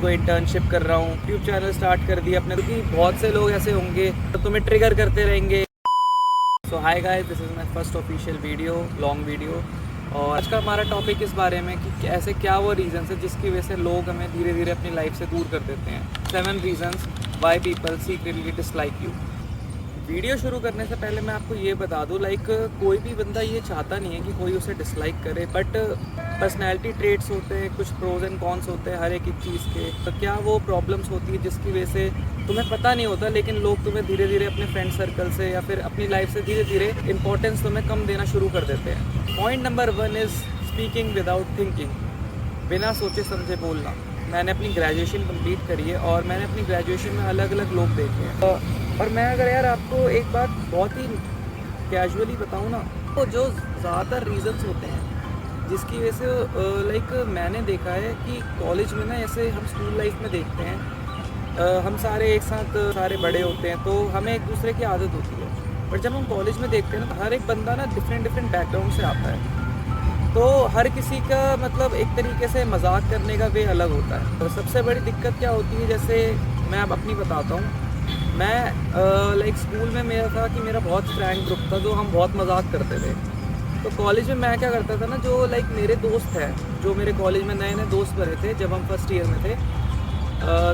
कोई इंटर्नशिप कर रहा हूँ, यूट्यूब चैनल स्टार्ट कर दिया अपने, क्योंकि बहुत से लोग ऐसे होंगे तो तुम्हें ट्रिगर करते रहेंगे। So hi guys, this is my first official video, long video. और आज का हमारा टॉपिक इस बारे में कि ऐसे क्या वो रीज़न्स है जिसकी वजह से लोग हमें धीरे धीरे अपनी लाइफ से दूर कर देते हैं। 7 reasons why people secretly dislike you. Video शुरू करने से पहले मैं आपको ये बता दूं, कोई भी बंदा ये चाहता नहीं है कि कोई उसे डिसलाइक करे, बट पर्सनैलिटी ट्रेट्स होते हैं, कुछ प्रोज एंड कॉन्स होते हैं हर एक चीज़ के। तो क्या वो प्रॉब्लम्स होती है जिसकी वजह से तुम्हें पता नहीं होता, लेकिन लोग तुम्हें धीरे धीरे अपने फ्रेंड सर्कल से या फिर अपनी लाइफ से धीरे धीरे इंपॉर्टेंस तुम्हें कम देना शुरू कर देते हैं। Point number 1 is speaking without thinking, बिना सोचे समझे बोलना। मैंने अपनी ग्रेजुएशन कंप्लीट करी है और मैंने अपनी ग्रेजुएशन में अलग अलग लोग देखे हैं। और मैं अगर यार आपको एक बात बहुत ही कैजुअली बताऊँ ना, तो जो ज़्यादातर रीज़न्स होते हैं जिसकी वजह से मैंने देखा है कि कॉलेज में ना, ऐसे हम स्कूल लाइफ में देखते हैं हम सारे एक साथ सारे बड़े होते हैं तो हमें एक दूसरे की आदत होती है। पर जब हम कॉलेज में देखते हैं ना, तो हर एक बंदा ना डिफरेंट बैकग्राउंड से आता है, तो हर किसी का मतलब एक तरीके से मजाक करने का वे अलग होता है। तो सबसे बड़ी दिक्कत क्या होती है, जैसे मैं अब अपनी बताता हूँ। मैं स्कूल में मेरा था कि मेरा बहुत फ्रैंक ग्रुप था, जो हम बहुत मजाक करते थे। तो कॉलेज में मैं क्या करता था ना, जो मेरे दोस्त हैं, जो मेरे कॉलेज में नए नए दोस्त बने थे जब हम फर्स्ट ईयर में थे,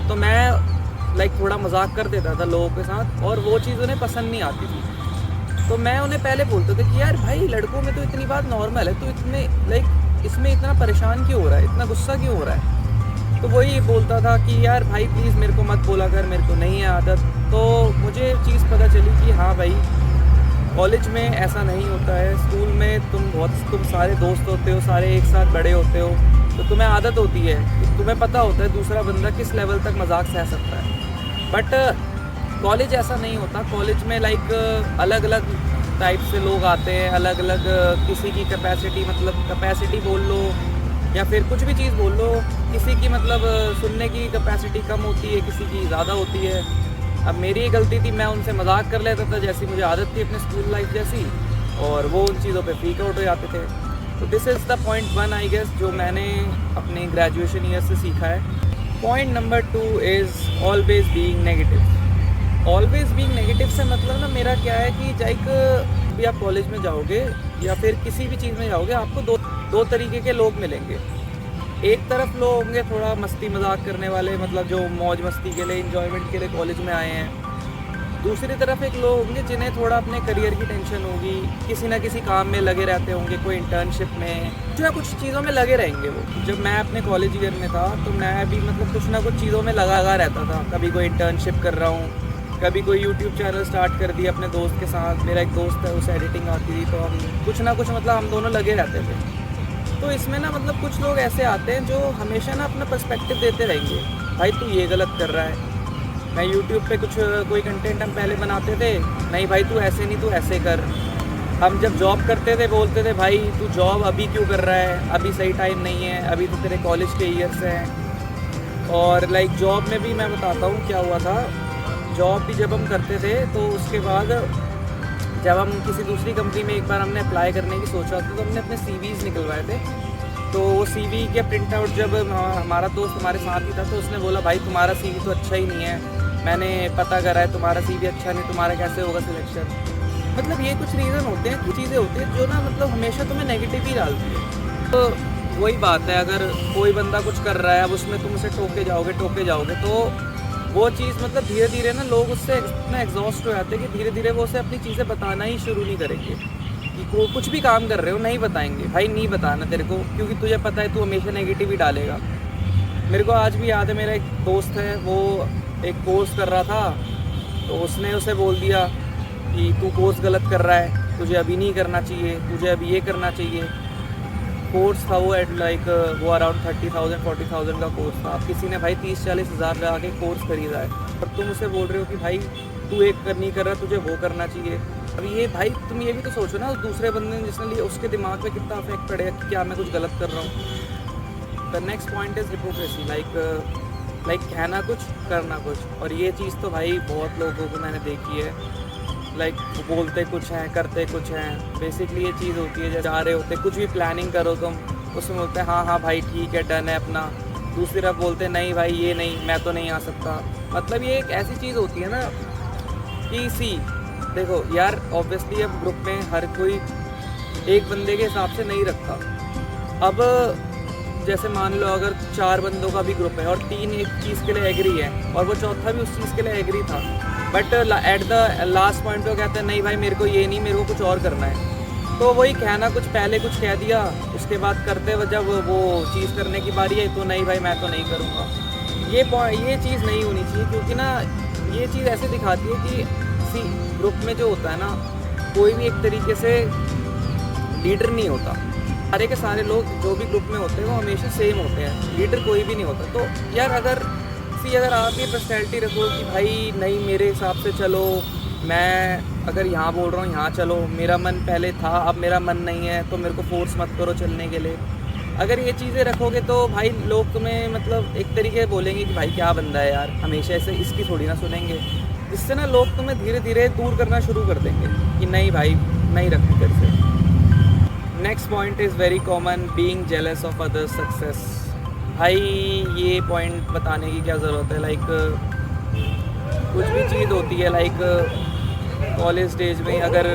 तो मैं थोड़ा मजाक कर देता था लोगों के साथ, और वो चीज़ उन्हें पसंद नहीं आती थी। तो मैं उन्हें पहले बोलता था कि यार भाई, लड़कों में तो इतनी बात नॉर्मल है, तो इतने इसमें इतना परेशान क्यों हो रहा है, इतना गुस्सा क्यों हो रहा है। तो वही बोलता था कि यार भाई प्लीज़ मेरे को मत बोला कर, मेरे को नहीं है आदत। तो मुझे चीज़ पता चली कि हाँ भाई, कॉलेज में ऐसा नहीं होता है। स्कूल में तुम सारे दोस्त होते हो, सारे एक साथ बड़े होते हो, तो तुम्हें आदत होती है, तुम्हें पता होता है दूसरा बंदा किस लेवल तक मजाक सह सकता है। बट कॉलेज ऐसा नहीं होता। कॉलेज में अलग अलग टाइप से लोग आते हैं, अलग अलग किसी की कैपेसिटी बोल लो या फिर कुछ भी चीज़ बोल लो, किसी की सुनने की कैपेसिटी कम होती है, किसी की ज़्यादा होती है। अब मेरी ही गलती थी, मैं उनसे मजाक कर लेता था जैसी मुझे आदत थी अपने स्कूल लाइफ जैसी, और वो उन चीज़ों पे फ्रीक आउट हो जाते थे। तो this is the point 1 I guess, जो मैंने अपने ग्रेजुएशन ईयर से सीखा है। Point number 2 is always being negative. Always being negative से मतलब ना मेरा क्या है कि भी आप कॉलेज में जाओगे या फिर किसी भी चीज़ में जाओगे, आपको दो तरीके के लोग मिलेंगे। एक तरफ लोग होंगे थोड़ा मस्ती मजाक करने वाले, जो मौज मस्ती के लिए, इंजॉयमेंट के लिए कॉलेज में आए हैं। दूसरी तरफ एक लोग होंगे जिन्हें थोड़ा अपने करियर की टेंशन होगी, किसी ना किसी काम में लगे रहते होंगे, कोई इंटर्नशिप में, कुछ ना कुछ चीज़ों में लगे रहेंगे वो। जब मैं अपने कॉलेज ईयर में था तो मैं भी कुछ ना कुछ चीज़ों में लगा रहता था। कभी कोई इंटर्नशिप कर रहा हूँ, कभी कोई यूट्यूब चैनल स्टार्ट कर दिया अपने दोस्त के साथ। मेरा एक दोस्त है, उसे एडिटिंग आती थी, तो हम कुछ ना कुछ हम दोनों लगे रहते थे। तो इसमें ना कुछ लोग ऐसे आते हैं जो हमेशा ना अपना पर्सपेक्टिव देते रहेंगे, भाई तू ये गलत कर रहा है। मैं यूट्यूब पे कोई कंटेंट हम पहले बनाते थे, नहीं भाई तू ऐसे नहीं, तू ऐसे कर। हम जब जॉब करते थे बोलते थे भाई तू जॉब अभी क्यों कर रहा है, अभी सही टाइम नहीं है, अभी तो तेरे कॉलेज के ईयर्स हैं। और जॉब में भी मैं बताता हूँ क्या हुआ था। जॉब भी जब हम करते थे तो उसके बाद जब हम किसी दूसरी कंपनी में एक बार हमने अप्लाई करने की सोचा था, तो हमने अपने CVs निकलवाए थे। तो वो CV के प्रिंट आउट जब हमारा दोस्त हमारे साथ ही था, तो उसने बोला भाई तुम्हारा CV तो अच्छा ही नहीं है, मैंने पता करा है तुम्हारा CV अच्छा नहीं, तुम्हारा कैसे होगा सिलेक्शन। ये कुछ रीज़न होते हैं, कुछ चीज़ें होती हैं जो ना हमेशा तुम्हें नेगेटिव ही डालती है। तो वही बात है, अगर कोई बंदा कुछ कर रहा है, अब उसमें तुम उसे टोके जाओगे तो वो चीज़ धीरे धीरे ना लोग उससे इतना एग्जॉस्ट हो जाते हैं कि धीरे धीरे वो उसे अपनी चीज़ें बताना ही शुरू नहीं करेंगे। कि कुछ भी काम कर रहे हो नहीं बताएंगे, भाई नहीं बताना तेरे को, क्योंकि तुझे पता है तू हमेशा नेगेटिव ही डालेगा। मेरे को आज भी याद है, मेरा एक दोस्त है, वो एक कोर्स कर रहा था, तो उसने उसे बोल दिया कि तू कोर्स गलत कर रहा है, तुझे अभी नहीं करना चाहिए, तुझे अभी ये करना चाहिए। कोर्स था वो वो अराउंड 30,000 40,000 का कोर्स था। अब किसी ने भाई 30-40 हज़ार लगा के कोर्स खरीदा है, और तुम उसे बोल रहे हो कि भाई तू एक नहीं कर रहा, तुझे वो करना चाहिए। अब ये भाई तुम ये भी तो सोचो ना, उस दूसरे बंदे ने जिसने लिया उसके दिमाग पे कितना अफेक्ट पड़ेगा कि क्या मैं कुछ गलत कर रहा हूँ। The next point is hypocrisy, कहना कुछ करना कुछ। और ये चीज़ तो भाई बहुत लोगों को मैंने देखी है, बोलते कुछ हैं करते कुछ हैं। बेसिकली ये चीज़ होती है, जब जा रहे होते कुछ भी प्लानिंग करो तुम, उसमें बोलते हैं हाँ हाँ भाई ठीक है, डन है अपना, दूसरी तरफ बोलते हैं नहीं भाई ये नहीं, मैं तो नहीं आ सकता। मतलब ये एक ऐसी चीज़ होती है ना कि देखो यार, ऑब्वियसली अब ग्रुप में हर कोई एक बंदे के हिसाब से नहीं रखता। अब जैसे मान लो अगर 4 बंदों का भी ग्रुप है और 3 एक चीज़ के लिए एग्री है और वो चौथा भी उस चीज़ के लिए एग्री था, but at the last point पे वो कहते हैं नहीं भाई मेरे को ये नहीं, मेरे को कुछ और करना है। तो वही कहना, कुछ पहले कुछ कह दिया, उसके बाद करते हुए जब वो चीज़ करने की बारी है तो नहीं भाई मैं तो नहीं करूँगा। ये चीज़ नहीं होनी चाहिए, क्योंकि ना ये चीज़ ऐसे दिखाती है कि ग्रुप में जो होता है ना, कोई भी एक तरीके से लीडर नहीं होता। सारे के सारे लोग जो भी ग्रुप में होते हैं वो हमेशा सेम होते हैं, लीडर कोई भी नहीं होता। तो यार अगर आप ये पर्सनैलिटी रखो कि भाई नहीं मेरे हिसाब से चलो, मैं अगर यहाँ बोल रहा हूँ यहाँ चलो, मेरा मन पहले था अब मेरा मन नहीं है, तो मेरे को फोर्स मत करो चलने के लिए। अगर ये चीज़ें रखोगे तो भाई लोग तुम्हें मतलब एक तरीके बोलेंगे कि भाई क्या बंदा है यार, हमेशा ऐसे इसकी थोड़ी ना सुनेंगे। जिससे ना लोग तुम्हें धीरे धीरे दूर करना शुरू कर देंगे कि नहीं भाई नहीं रखनी तेरे से। Next point is very common, being jealous of others success. भाई ये पॉइंट बताने की क्या ज़रूरत है, लाइक कुछ भी चीज़ होती है, लाइक कॉलेज डेज में अगर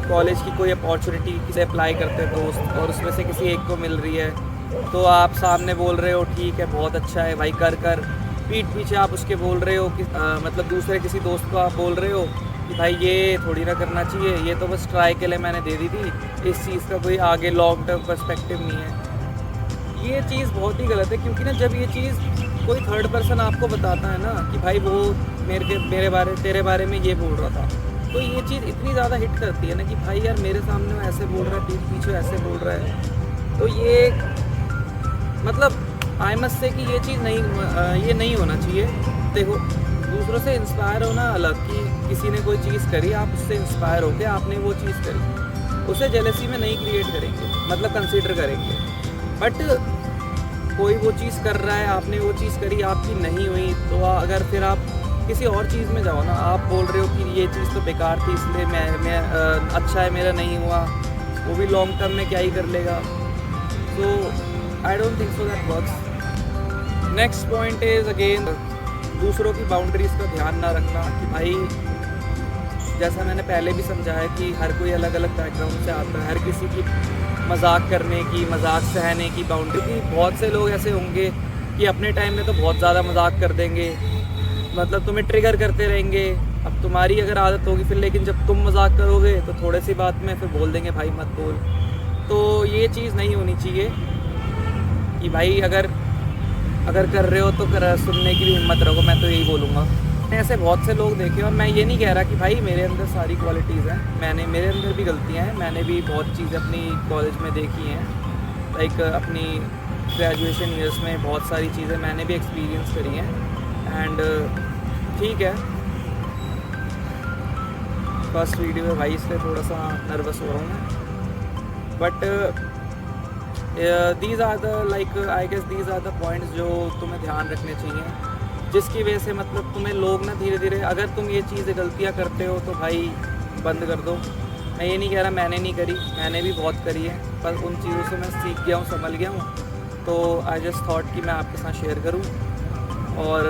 कॉलेज की कोई अपॉर्चुनिटी किसे अप्लाई करते हैं दोस्त और उसमें से किसी एक को मिल रही है, तो आप सामने बोल रहे हो ठीक है बहुत अच्छा है भाई कर, पीठ पीछे आप उसके बोल रहे हो कि मतलब दूसरे किसी दोस्त को आप बोल रहे हो कि भाई ये थोड़ी ना करना चाहिए, ये तो बस ट्राई के लिए मैंने दे दी थी, इस चीज़ का कोई आगे लॉन्ग टर्म पर्सपेक्टिव नहीं है। ये चीज़ बहुत ही गलत है, क्योंकि ना जब ये चीज़ कोई थर्ड पर्सन आपको बताता है ना कि भाई वो तेरे बारे में ये बोल रहा था, तो ये चीज़ इतनी ज़्यादा हिट करती है ना कि भाई यार मेरे सामने वो ऐसे बोल रहा है, पीठ पीछे ऐसे बोल रहा है। तो ये मतलब आई मस्ट से कि ये चीज़ ये नहीं होना चाहिए। देखो दूसरों से इंस्पायर होना अलग, कि किसी ने कोई चीज़ करी आप उससे इंस्पायर हो गए, आपने वो चीज़ करी, उसे जेलसी में नहीं क्रिएट करेंगे, मतलब कंसीडर करेंगे। बट कोई वो चीज़ कर रहा है, आपने वो चीज़ करी, आपकी नहीं हुई, तो अगर फिर आप किसी और चीज़ में जाओ ना, आप बोल रहे हो कि ये चीज़ तो बेकार थी इसलिए मैं अच्छा है मेरा नहीं हुआ, वो भी लॉन्ग टर्म में क्या ही कर लेगा। So I don't think so that works. Next point is again दूसरों की बाउंड्रीज़ का ध्यान ना रखना, कि भाई जैसा मैंने पहले भी समझाया कि हर कोई अलग अलग बैकग्राउंड से आता है, हर किसी की मजाक करने की, मजाक सहने की बाउंड्री थी। बहुत से लोग ऐसे होंगे कि अपने टाइम में तो बहुत ज़्यादा मजाक कर देंगे, मतलब तुम्हें ट्रिगर करते रहेंगे। अब तुम्हारी अगर आदत होगी फिर, लेकिन जब तुम मजाक करोगे तो थोड़े सी बात में फिर बोल देंगे भाई मत बोल। तो ये चीज़ नहीं होनी चाहिए कि भाई अगर कर रहे हो तो सुनने की भी हिम्मत रखो, मैं तो यही बोलूँगा। ऐसे बहुत से लोग देखे, और मैं ये नहीं कह रहा कि भाई मेरे अंदर सारी क्वालिटीज़ हैं, मेरे अंदर भी गलतियाँ हैं, मैंने भी बहुत चीज़ें अपनी कॉलेज में देखी हैं, लाइक अपनी ग्रेजुएशन ईयर्स में बहुत सारी चीज़ें मैंने भी एक्सपीरियंस करी हैं। एंड ठीक है, फर्स्ट वीडियो है भाई इसलिए थोड़ा सा नर्वस हो रहा हूँ मैं, but these are the like I guess these are the points जो तुम्हें ध्यान रखने चाहिए, जिसकी वजह से मतलब तुम्हें लोग ना धीरे धीरे, अगर तुम ये चीज़ें गलतियाँ करते हो तो भाई बंद कर दो। मैं ये नहीं कह रहा मैंने नहीं करी, मैंने भी बहुत करी है, पर उन चीज़ों से मैं सीख गया हूँ, संभल गया हूँ। तो आई जस्ट थॉट कि मैं आपके साथ शेयर करूँ, और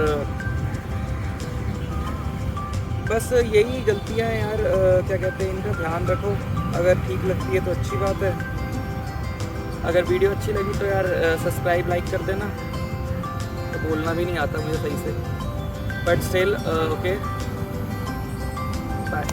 बस यही गलतियाँ हैं यार, क्या कहते हैं, इनका ध्यान रखो। अगर ठीक लगती है तो अच्छी बात है, अगर वीडियो अच्छी लगी तो यार सब्सक्राइब लाइक कर देना। तो बोलना भी नहीं आता मुझे सही से, बट स्टिल ओके, बाय।